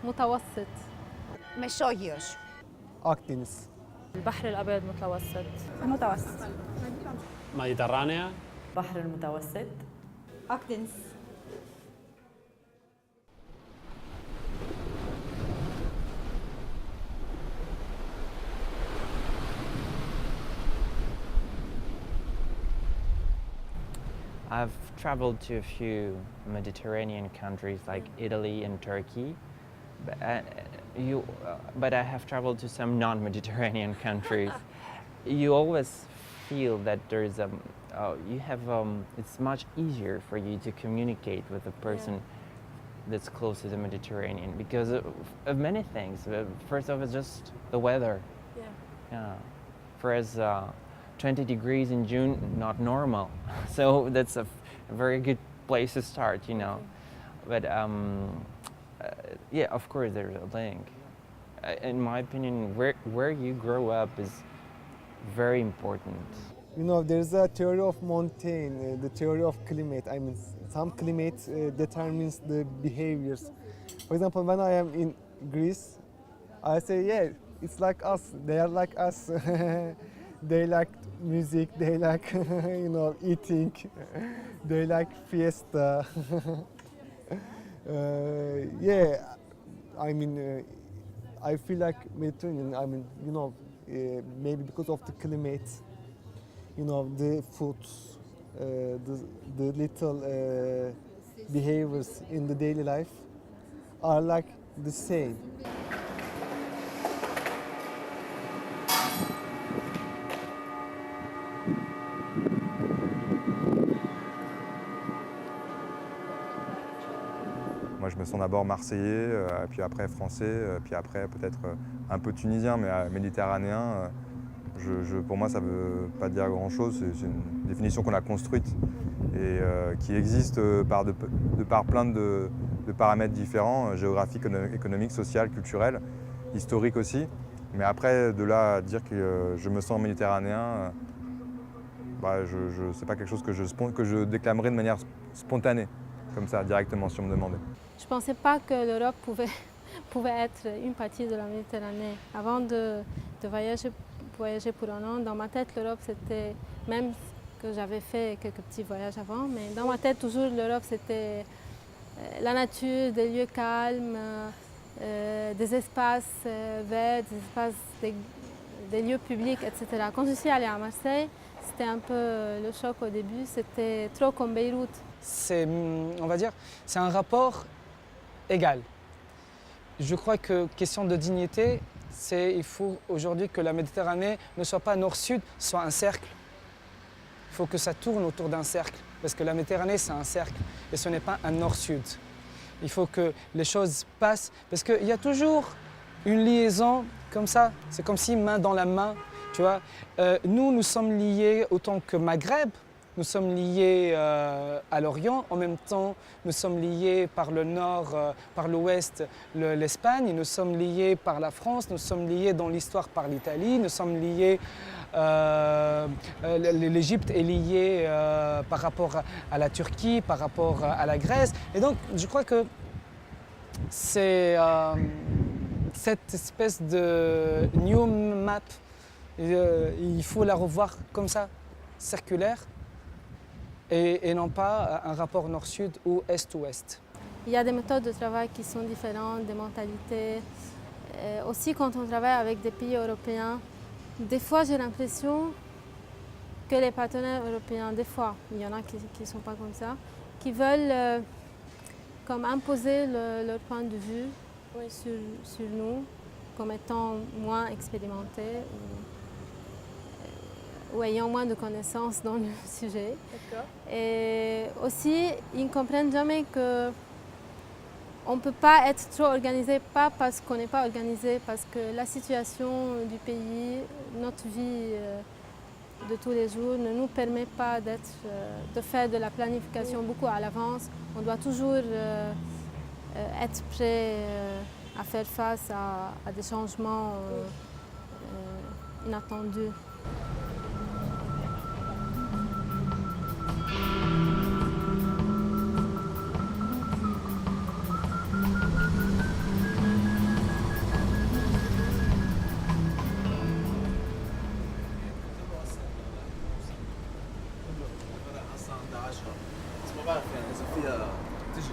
متوسط. Μεσόγειος. Akdeniz. البحر الأبيض متوسط. المتوسط. مديترانيا. البحر المتوسط. أكدنس. I've traveled to a few Mediterranean countries like Italy and Turkey, but I have traveled to some non-Mediterranean countries. You always feel that there's it's much easier for you to communicate with a person that's close to the Mediterranean because of many things. First of all, just the weather. Whereas 20 degrees in June, not normal. So that's a very good place to start, you know. But yeah, of course there's a link. In my opinion, where you grow up is very important. You know, there's a theory of mountain, the theory of climate. I mean, some climate determines the behaviors. For example, when I am in Greece, I say, yeah, it's like us. They are like us. They like music, they like, you know, eating, they like fiesta. Yeah, I mean, I feel like Mediterranean, I mean, you know, maybe because of the climate, you know, the foods, the little behaviors in the daily life are like the same. Moi, je me sens d'abord marseillais, puis après français, puis après peut-être un peu tunisien, mais méditerranéen. Pour moi, ça ne veut pas dire grand-chose. C'est une définition qu'on a construite et qui existe par plein de paramètres différents, géographiques, économiques, sociaux, culturels, historiques aussi. Mais après, de là à dire que je me sens méditerranéen, c'est pas quelque chose que je déclamerais de manière spontanée, comme ça, directement, si on me demandait. Je ne pensais pas que l'Europe pouvait être une partie de la Méditerranée. Avant de voyager pour un an, dans ma tête, l'Europe, c'était, même que j'avais fait quelques petits voyages avant, mais dans ma tête, toujours, l'Europe, c'était la nature, des lieux calmes, des espaces verts, des lieux publics, etc. Quand je suis allée à Marseille, c'était un peu le choc au début, c'était trop comme Beyrouth. C'est, on va dire, c'est un rapport égal. Je crois que question de dignité, il faut aujourd'hui que la Méditerranée ne soit pas nord-sud, soit un cercle. Il faut que ça tourne autour d'un cercle, parce que la Méditerranée, c'est un cercle, et ce n'est pas un nord-sud. Il faut que les choses passent, parce qu'il y a toujours une liaison comme ça, c'est comme si main dans la main, tu vois. Nous sommes liés autant que Maghreb, nous sommes liés à l'Orient, en même temps nous sommes liés par le nord, par l'ouest, l'Espagne, nous sommes liés par la France, nous sommes liés dans l'histoire par l'Italie, nous sommes liés, l'Égypte est liée par rapport à la Turquie, par rapport à la Grèce. Et donc je crois que c'est cette espèce de new map, il faut la revoir comme ça, circulaire. Et non pas un rapport nord-sud ou est-ouest. Il y a des méthodes de travail qui sont différentes, des mentalités. Aussi, quand on travaille avec des pays européens, des fois j'ai l'impression que les partenaires européens, des fois, il y en a qui ne sont pas comme ça, qui veulent comme imposer leur point de vue sur nous comme étant moins expérimentés ou ayant moins de connaissances dans le sujet. Et aussi, ils ne comprennent jamais qu'on ne peut pas être trop organisé, pas parce qu'on n'est pas organisé, parce que la situation du pays, notre vie de tous les jours ne nous permet pas de faire de la planification beaucoup à l'avance. On doit toujours être prêt à faire face à des changements inattendus. tu sais,